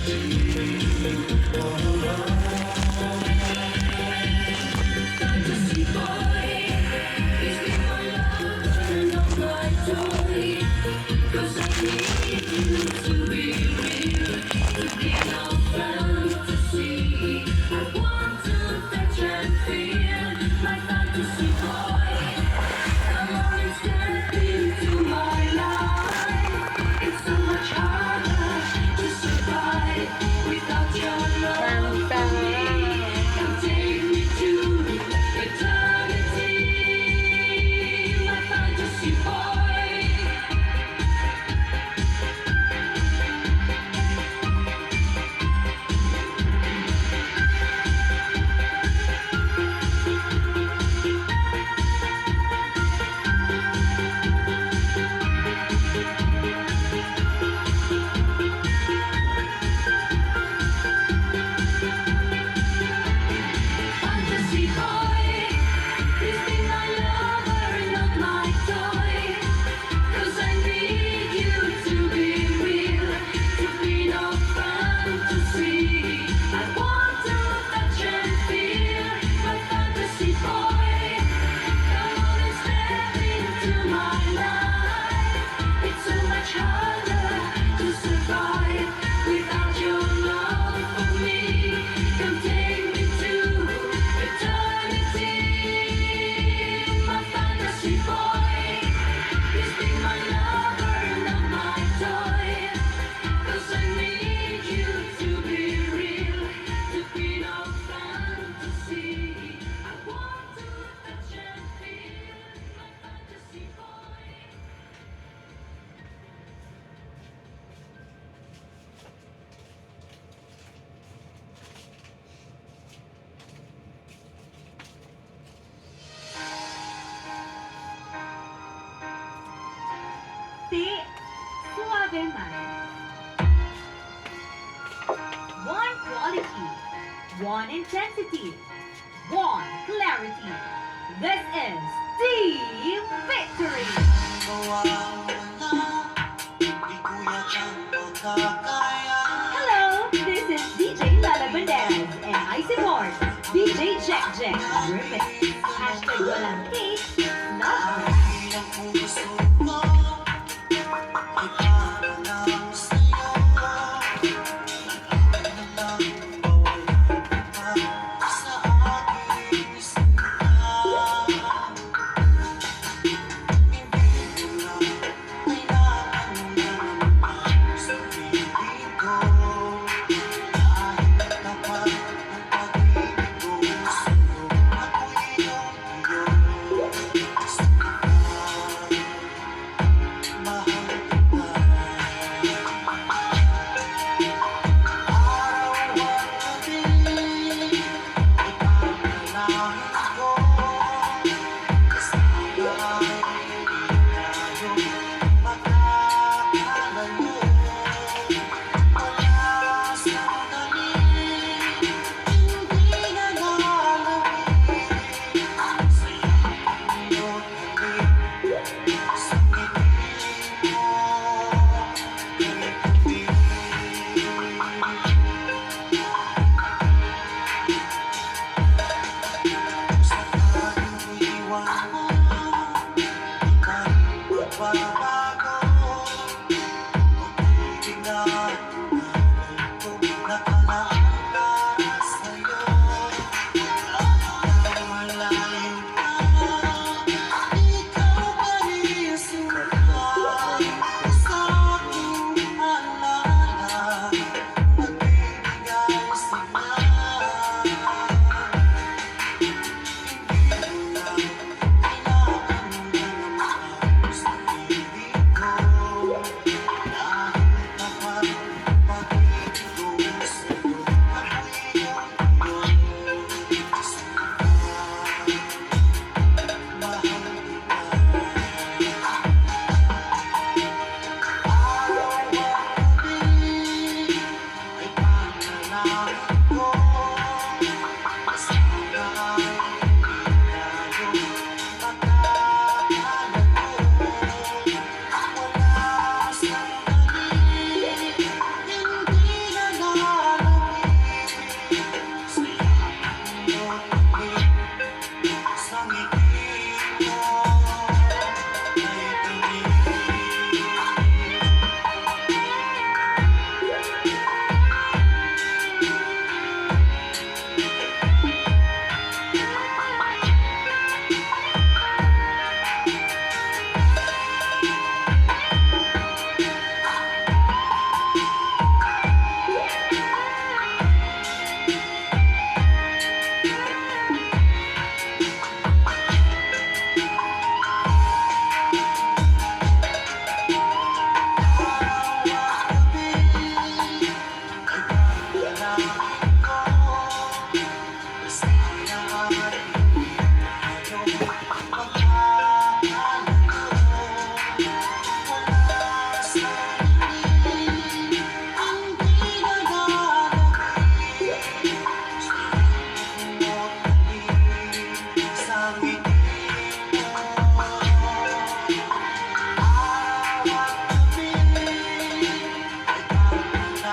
Fantasy boy, please be my lover, not my toy. 'Cause I need you to be real, to be no fantasy. I want to touch and feel my fantasy boy. Come on and step into my life. It's so much harder to survive without your love for me. Come take me to eternity, my fantasy boy. Fantasy boy, please be my lover, not my toy. 'Cause I need you to be real, to be no fantasy. I want to touch and feel my fantasy boy. Come on and step into my life. It's so much harder to survive without your love for me. Come take me to eternity, my fantasy boy. Please be my lover, not my toy. 'Cause I need you to be real, to be no fantasy. I want to touch and feel my fantasy boy. Te Suave Man. One quality, one intensity, one clarity. This is Team Victory. Hello, this is DJ Lala Banderas and Icy Ward, DJ Jack Jack Remix. Hashtag walang cake, love.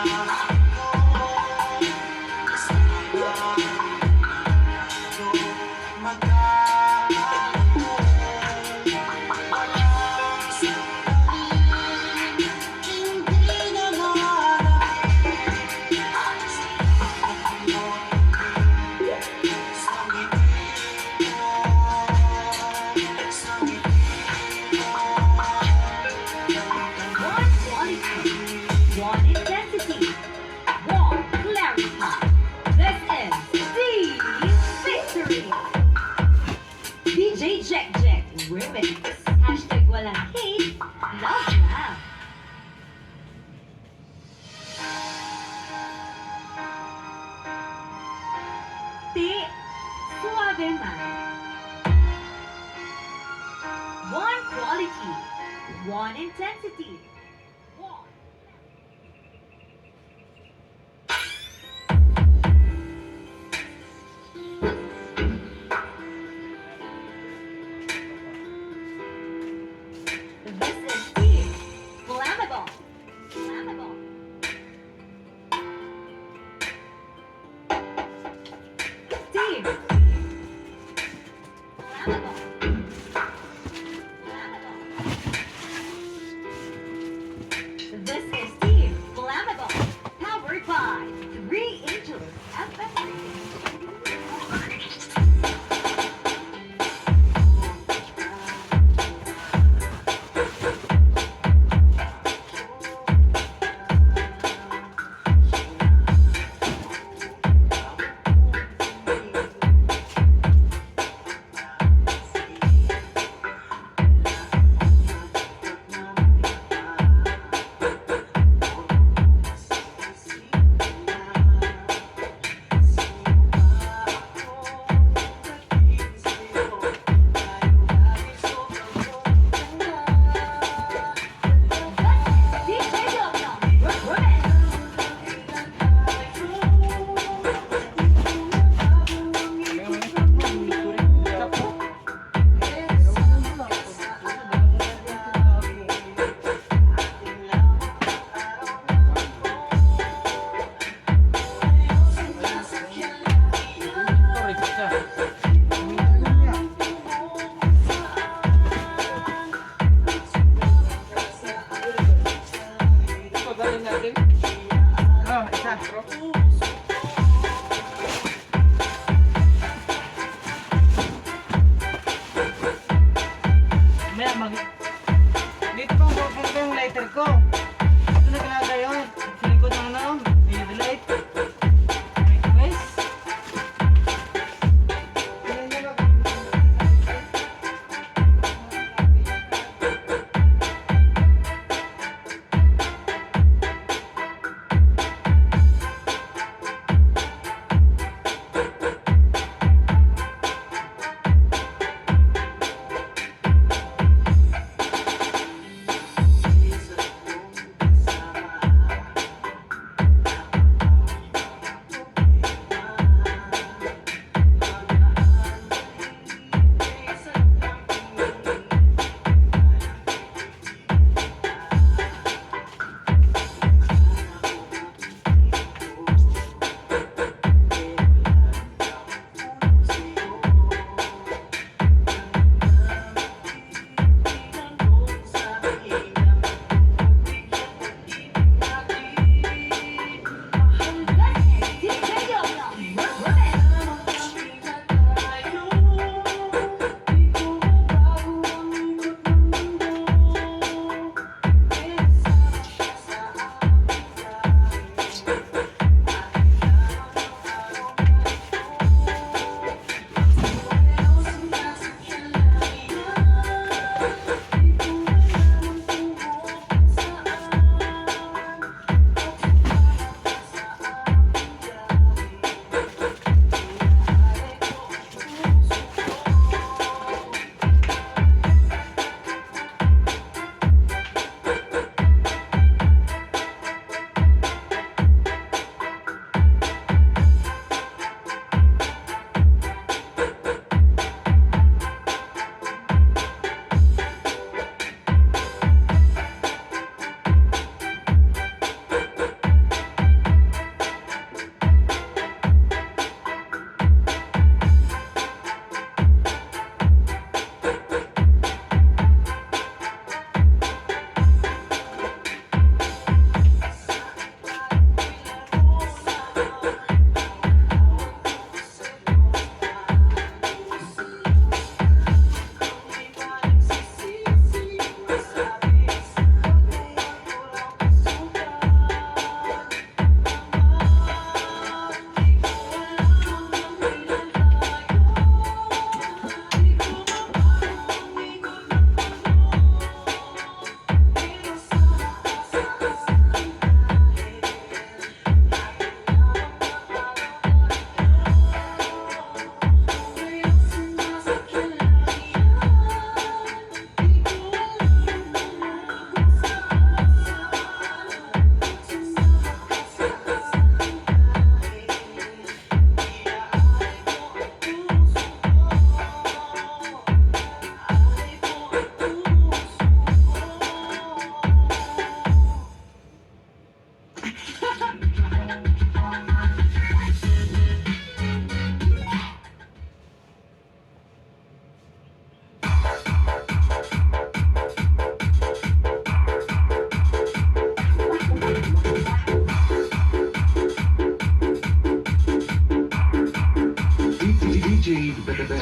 One quality, one intensity, one clarity. This is the victory. DJ Jack Jack Remix. Hashtag walang hate, love lang. Ti, suave man. One quality, one intensity, one. This is Team Flammable. Flammable. Team Flammable. Flammable.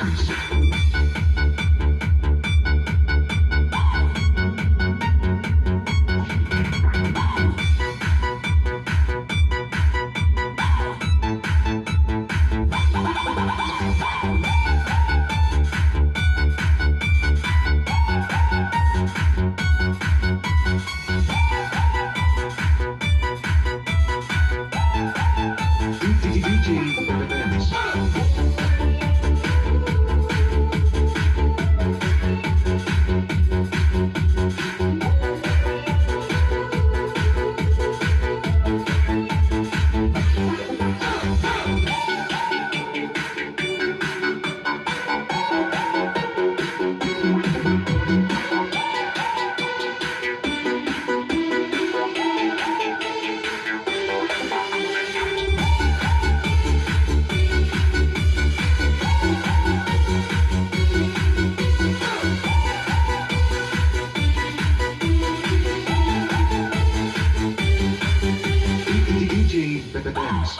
DJ Dance.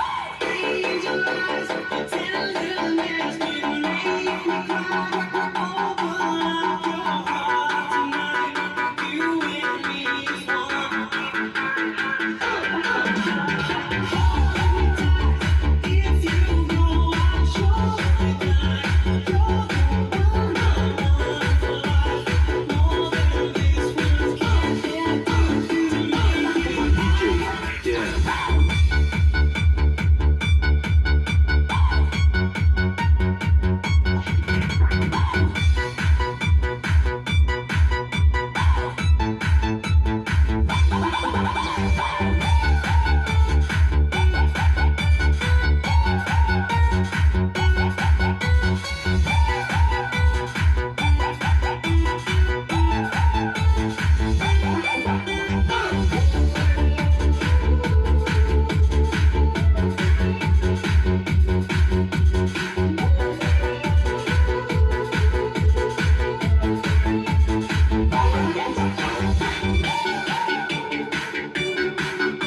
DJ Dance. DJ Dance. DJ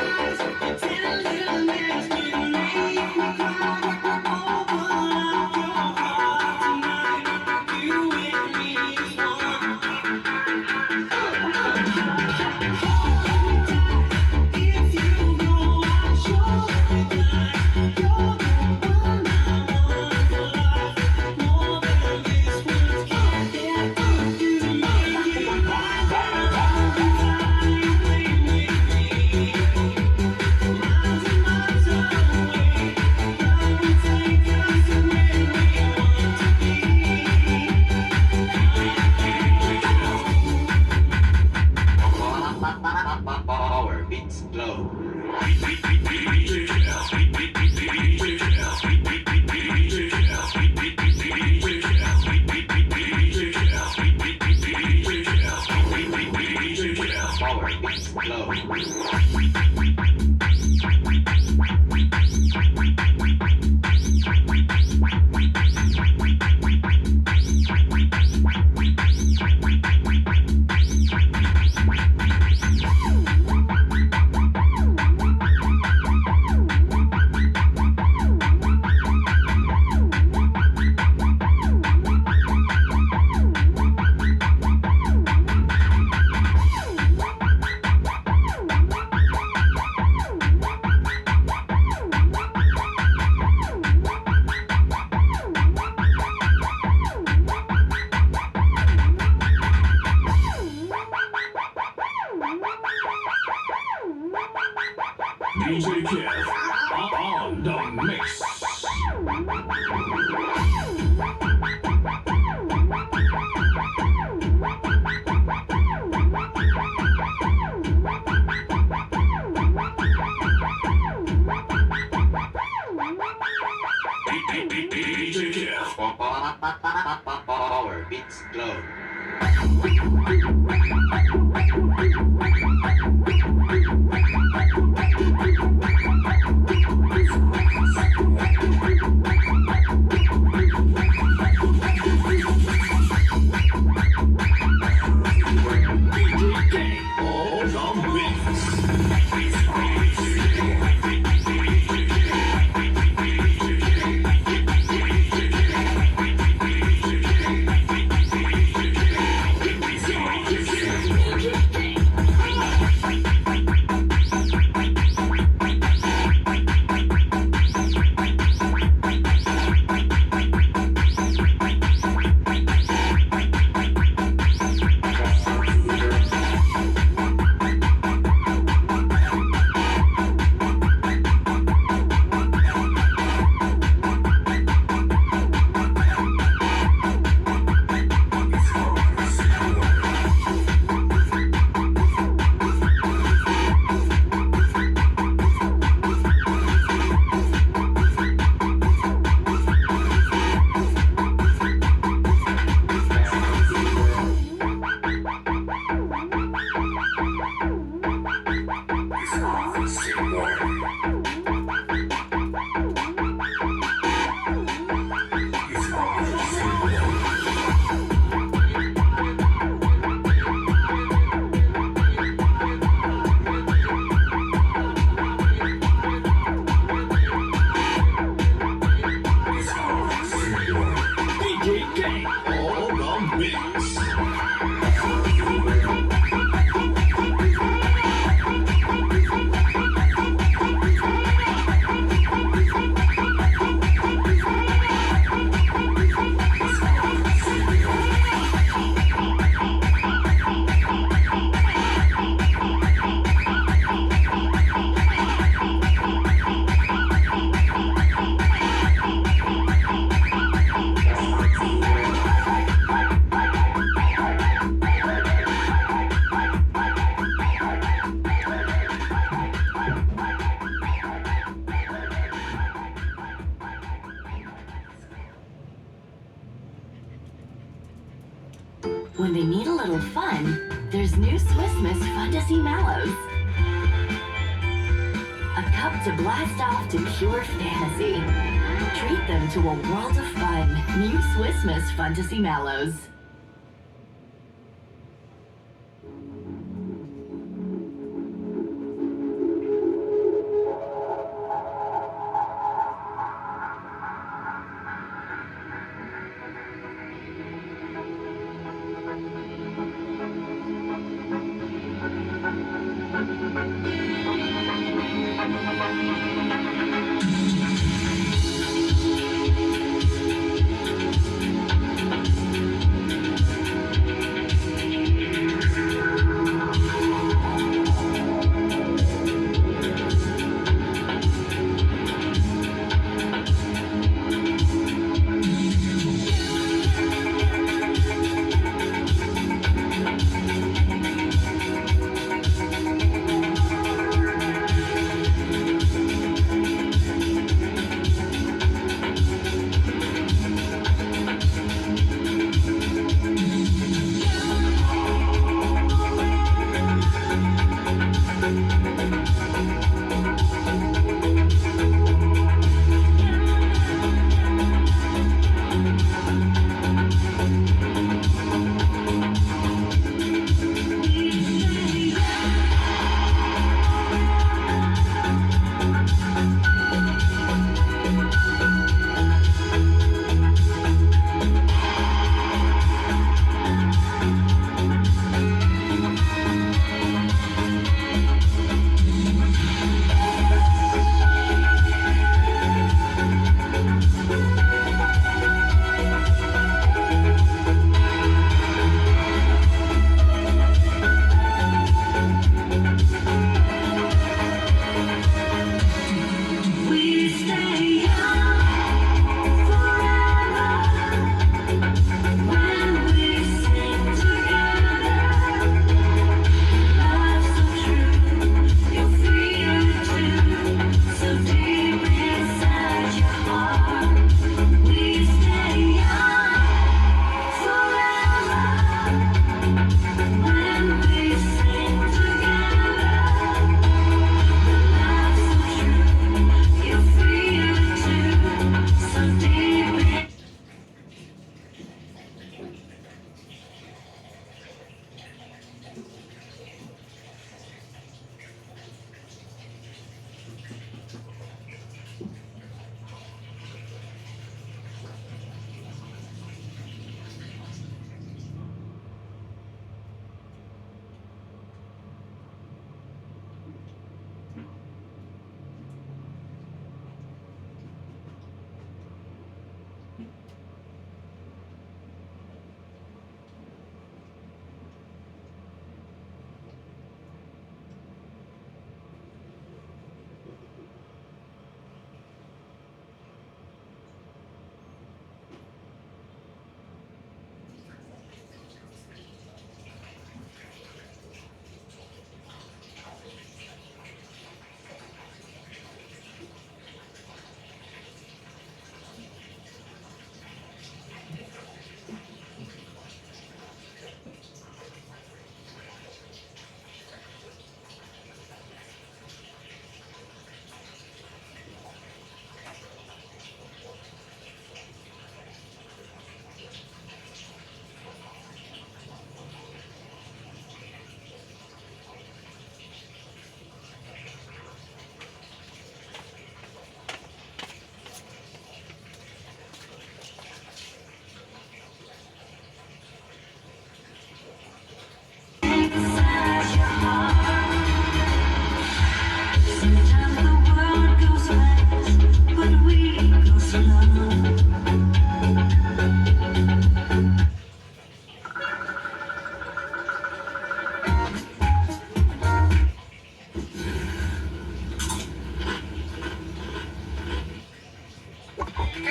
Dance. Power beats glow. Power beats glow. DJ Jeff on the mix. DJ Jeff. Power beats glow. DJ Gang on the mix. DJ Gang on the mix. When they need a little fun, there's new Swiss Miss Fantasy Mallows. A cup to blast off to pure fantasy. Treat them to a world of fun. New Swiss Miss Fantasy Mallows.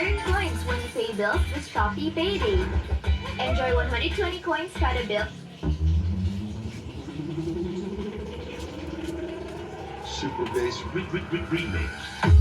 earn coins when you pay bills with Shopee Payday. Enjoy 120 coins kada bill. Super Bass Remix.